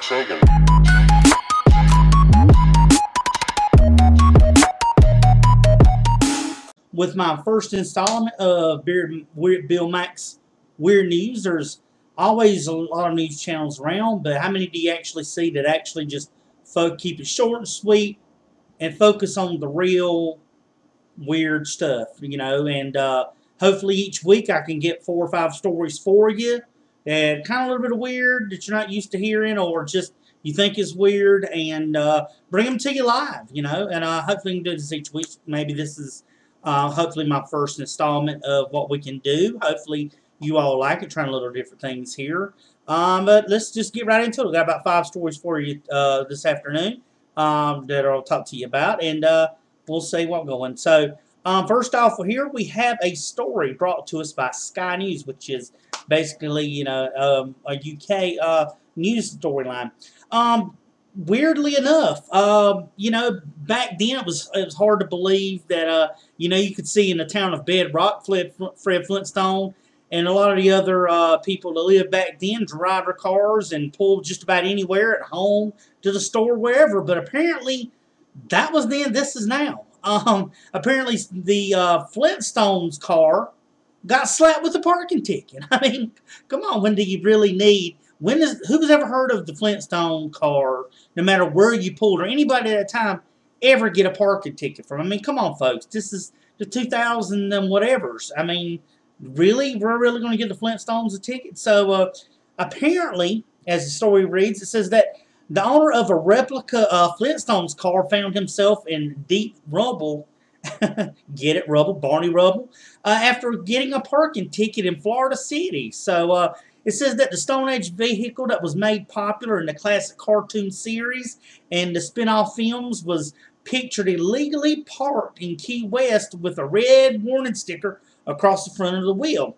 Sagan. With my first installment of Bill Mack's Weird News, there's always a lot of news channels around, but how many do you actually see that actually just keep it short and sweet and focus on the real weird stuff, you know? And hopefully each week I can get 4 or 5 stories for you that kind of a little bit of weird that you're not used to hearing or just you think is weird, and bring them to you live, you know? And hopefully we can do this each week. Maybe this is hopefully my first installment of what we can do. Hopefully you all like it, trying a little different things here. But let's just get right into it. We've got about 5 stories for you this afternoon that I'll talk to you about, and we'll see what going. So first off, here we have a story brought to us by Sky News, which is basically, you know, a UK news storyline. Weirdly enough, you know, back then it was hard to believe that, you know, you could see in the town of Bedrock, Fred Flintstone and a lot of the other people that lived back then drive their cars and pull just about anywhere, at home, to the store, wherever. But apparently that was then, this is now. Apparently the Flintstones car got slapped with a parking ticket. I mean, come on, when do you really need... who's ever heard of the Flintstone car, no matter where you pulled, or anybody at that time ever get a parking ticket from? I mean, come on, folks. This is the 2000 and whatevers. I mean, really? We're really going to give the Flintstones a ticket? So, apparently, as the story reads, it says that the owner of a replica Flintstones car found himself in deep rubble. Get it, rubble, Barney Rubble, after getting a parking ticket in Florida City. So, it says that the Stone Age vehicle that was made popular in the classic cartoon series and the spin-off films was pictured illegally parked in Key West with a red warning sticker across the front of the wheel.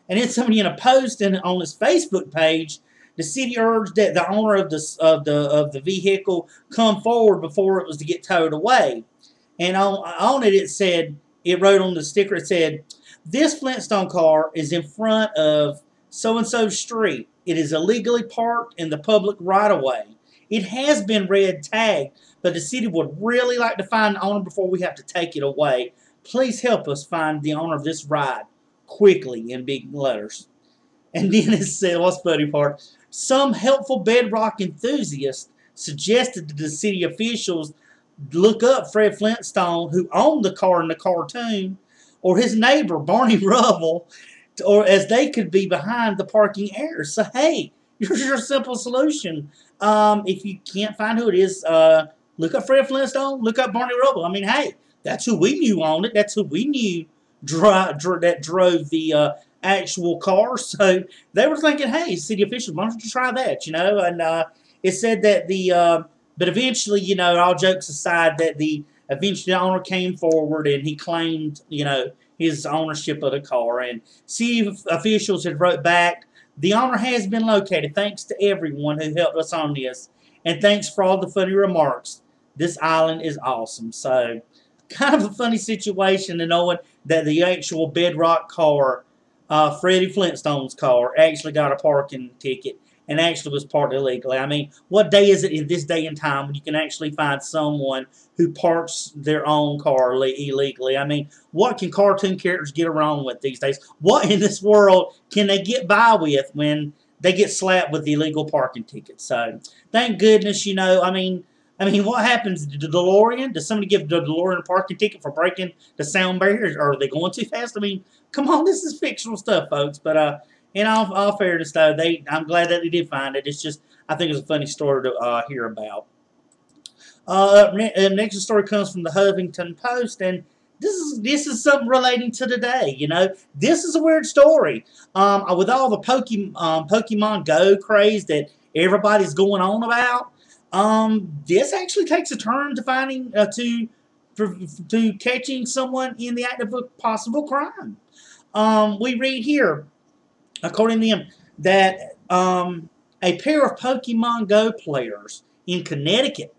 And then somebody in a post on his Facebook page, the city urged that the owner of the vehicle come forward before it was to get towed away. And on it, it wrote on the sticker, it said, "This Flintstone car is in front of so-and-so street. It is illegally parked in the public right-of-way. It has been red tagged, but the city would really like to find the owner before we have to take it away. Please help us find the owner of this ride quickly," in big letters. And then it said, what's the funny part? Some helpful Bedrock enthusiast suggested to the city officials look up Fred Flintstone, who owned the car in the cartoon, or his neighbor, Barney Rubble, or as they could be behind the parking errors. So, hey, here's your simple solution. If you can't find who it is, look up Fred Flintstone, look up Barney Rubble. I mean, hey, that's who we knew owned it. That's who we knew that drove the actual car. So they were thinking, hey, city officials, why don't you try that, you know? And it said that but eventually, you know, all jokes aside, that eventually the owner came forward and he claimed, you know, his ownership of the car, and city officials had wrote back, "The owner has been located. Thanks to everyone who helped us on this, and thanks for all the funny remarks. This island is awesome." So, kind of a funny situation, to knowing that the actual Bedrock car, Freddie Flintstone's car, actually got a parking ticket and actually was parked illegally. I mean, what day is it in this day and time when you can actually find someone who parks their own car illegally? I mean, what can cartoon characters get around with these days? What in this world can they get by with when they get slapped with illegal parking tickets? So, thank goodness, you know, I mean, what happens to the DeLorean? Does somebody give the DeLorean a parking ticket for breaking the sound barriers? Or are they going too fast? I mean, come on, this is fictional stuff, folks. But, in all fairness, though, I'm glad that they did find it. It's just, I think it's a funny story to hear about. Next story comes from the Huffington Post, and this is something relating to today. You know, this is a weird story. With all the Pokemon Go craze that everybody's going on about, this actually takes a turn to finding to catching someone in the act of a possible crime. We read here, according to them, that a pair of Pokemon Go players in Connecticut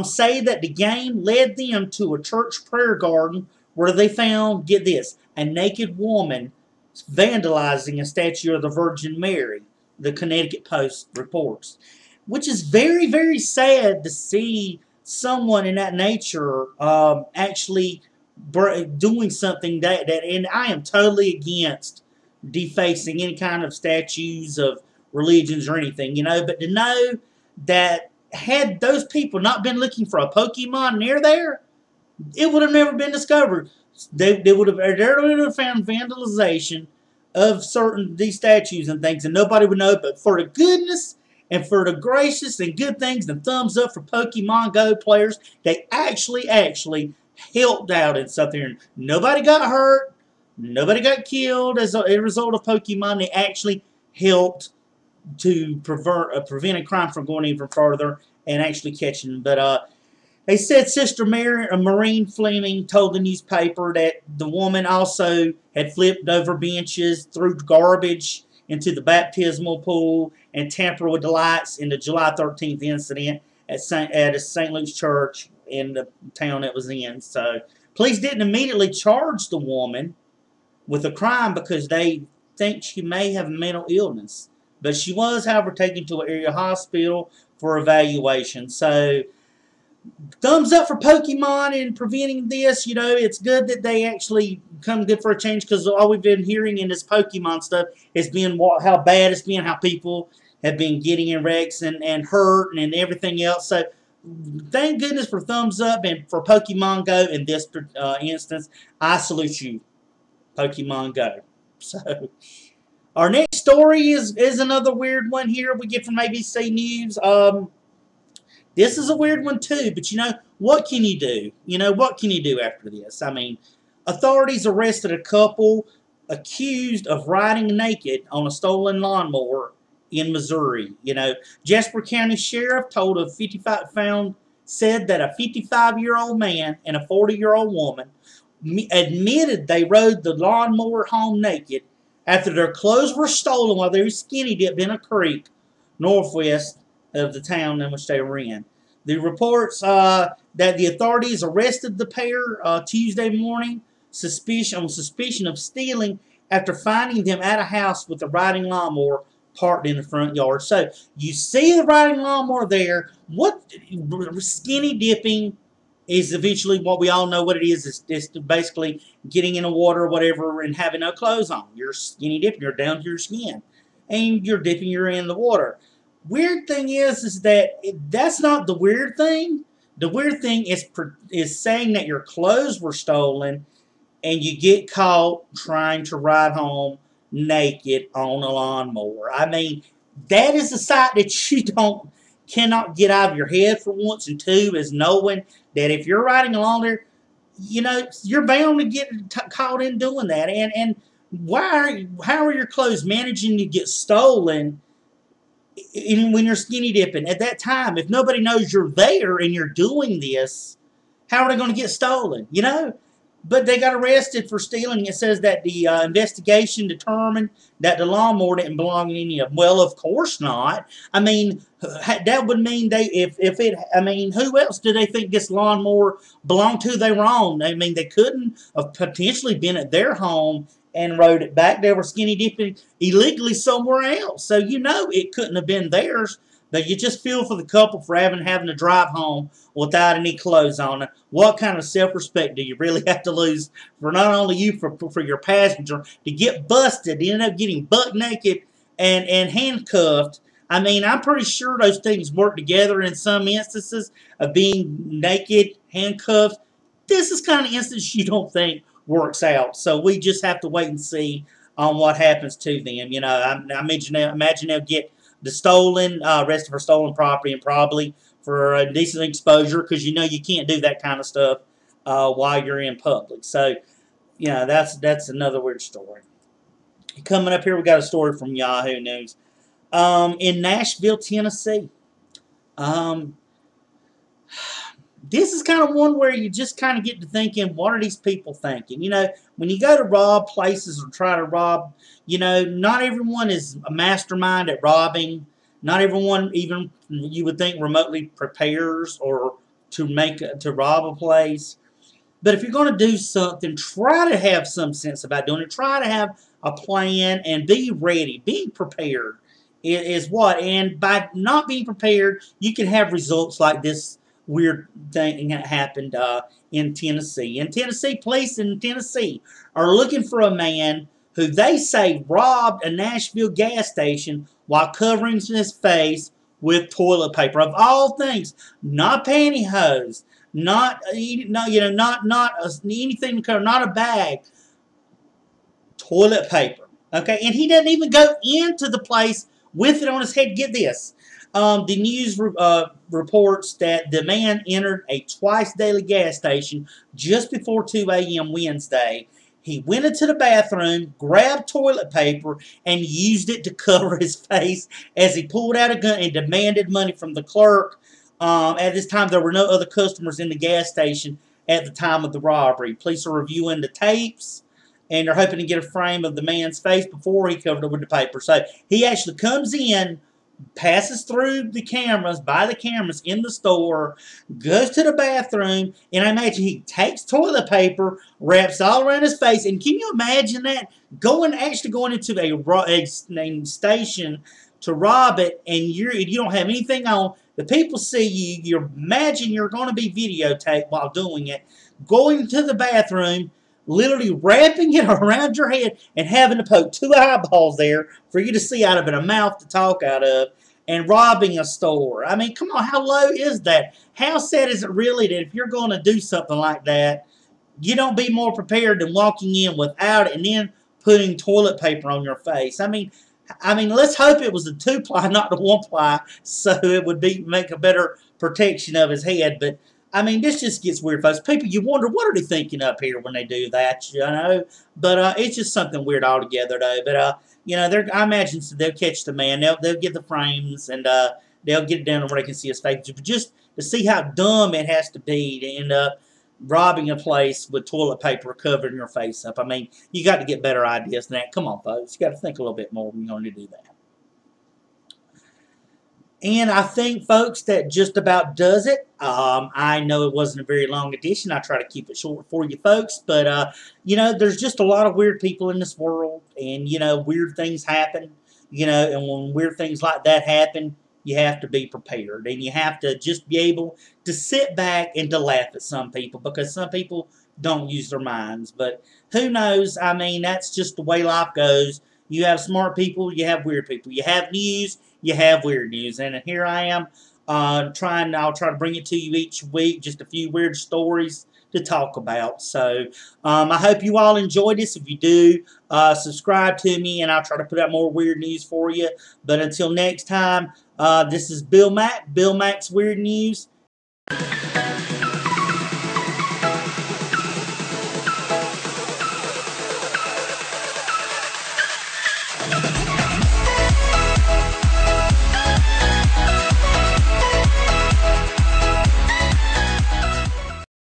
say that the game led them to a church prayer garden where they found, get this, a naked woman vandalizing a statue of the Virgin Mary, the Connecticut Post reports. which is very, very sad to see someone in that nature actually doing something and I am totally against defacing any kind of statues of religions or anything, but to know that had those people not been looking for a Pokemon near there, it would have never been discovered. They would have found vandalization of certain these statues and things, and nobody would know. But for the goodness and for the gracious and good things, and thumbs up for Pokemon Go players, they actually helped out in something. Nobody got hurt. Nobody got killed as a result of Pokemon. They actually helped to prevent a crime from going even further and actually catching them. But they said Sister Maureen Fleming told the newspaper that the woman also had flipped over benches, threw garbage into the baptismal pool, and tampered with the lights in the July 13th incident at a St. Luke's church in the town it was in. So police didn't immediately charge the woman with a crime because they think she may have a mental illness. But she was, however, taken to an area hospital for evaluation. So thumbs up for Pokemon in preventing this. It's good that they actually come good for a change, because all we've been hearing in this Pokemon stuff has been how bad it's been, how people have been getting in wrecks and hurt and everything else. So thank goodness for thumbs up and for Pokemon Go in this instance. I salute you, Pokemon Go. So our next story is another weird one here we get from ABC News. This is a weird one too, but what can you do? What can you do after this? I mean, authorities arrested a couple accused of riding naked on a stolen lawnmower in Missouri. Jasper County Sheriff said that a 55-year-old man and a 40-year-old woman admitted they rode the lawnmower home naked after their clothes were stolen while they were skinny dipped in a creek northwest of the town in which they were in. The reports that the authorities arrested the pair Tuesday morning on suspicion of stealing after finding them at a house with a riding lawnmower parked in the front yard. So you see the riding lawnmower there. What skinny dipping is eventually what we all know what it is. It's basically getting in the water or whatever and having no clothes on. You're skinny dipping. You're down to your skin. And you're dipping your in the water. Weird thing is that that's not the weird thing. The weird thing is saying that your clothes were stolen and you get caught trying to ride home naked on a lawnmower. I mean, that is a sight that you cannot get out of your head, for once, and two is knowing that if you're riding along there, you're bound to get caught in doing that. And how are your clothes managing to get stolen when you're skinny dipping at that time? If nobody knows you're there and you're doing this, how are they going to get stolen? But they got arrested for stealing. It says that the investigation determined that the lawnmower didn't belong to any of them. Well, of course not. I mean, that would mean who else do they think this lawnmower belonged to? They were on. I mean, they couldn't have potentially been at their home and rode it back. They were skinny dipping illegally somewhere else. So it couldn't have been theirs. But you just feel for the couple for having to drive home without any clothes on. What kind of self-respect do you really have to lose for not only you, for your passenger, to get busted, end up getting butt naked and handcuffed? I mean, I'm pretty sure those things work together in some instances of being naked, handcuffed. This is kind of instance you don't think works out. So we just have to wait and see on what happens to them. I imagine they'll get the arrested for stolen property and probably for a decent exposure, because you can't do that kind of stuff while you're in public. So, that's another weird story. Coming up here, we got a story from Yahoo News. In Nashville, Tennessee. This is kind of one where you just kind of get to thinking, what are these people thinking? When you go to rob places or try to rob, not everyone is a mastermind at robbing. Not everyone even, you would think, remotely prepares or to rob a place. But if you're going to do something, try to have some sense about doing it. Try to have a plan and be ready. Be prepared. is what? And by not being prepared, you can have results like this weird thing that happened in Tennessee. In Tennessee, police in Tennessee are looking for a man who they say robbed a Nashville gas station while covering his face with toilet paper. Of all things, not pantyhose, not anything to cover, not a bag, toilet paper. Okay, and he doesn't even go into the place with it on his head. Get this. The news reports that the man entered a twice daily gas station just before 2 a.m. Wednesday. He went into the bathroom, grabbed toilet paper, and used it to cover his face as he pulled out a gun and demanded money from the clerk. At this time, there were no other customers in the gas station at the time of the robbery. Police are reviewing the tapes, and they're hoping to get a frame of the man's face before he covered it with the paper. So he actually comes in, passes through the cameras, by the cameras in the store, goes to the bathroom, and I imagine he takes toilet paper, wraps all around his face, and can you imagine that? Actually going into a station to rob it, and you don't have anything on. The people see you. You imagine you're going to be videotaped while doing it, going to the bathroom, literally wrapping it around your head and having to poke 2 eyeballs there for you to see out of it, a mouth to talk out of, and robbing a store. I mean, come on, how low is that? How sad is it really that if you're going to do something like that, you don't be more prepared than walking in without it and then putting toilet paper on your face? I mean, let's hope it was a 2-ply, not the 1-ply, so it would make a better protection of his head. But I mean, this just gets weird, folks. People, you wonder, what are they thinking up here when they do that, you know? But it's just something weird altogether, though. But, you know, I imagine they'll catch the man. They'll get the frames, and they'll get it down where they can see his face. But just to see how dumb it has to be to end up robbing a place with toilet paper covering your face up. I mean, you got to get better ideas than that. Come on, folks. You got to think a little bit more when you're going to do that. And I think, folks, that just about does it. I know it wasn't a very long edition. I try to keep it short for you folks. But, you know, there's just a lot of weird people in this world. And, you know, weird things happen. You know, and when weird things like that happen, you have to be prepared. And you have to just be able to sit back and to laugh at some people. Because some people don't use their minds. But who knows? I mean, that's just the way life goes. You have smart people, you have weird people. You have news, you have weird news. And here I am I'll try to bring it to you each week, just a few weird stories to talk about. So I hope you all enjoyed this. If you do, subscribe to me, and I'll try to put out more weird news for you. But until next time, this is Bill Mack, Bill Mack's Weird News.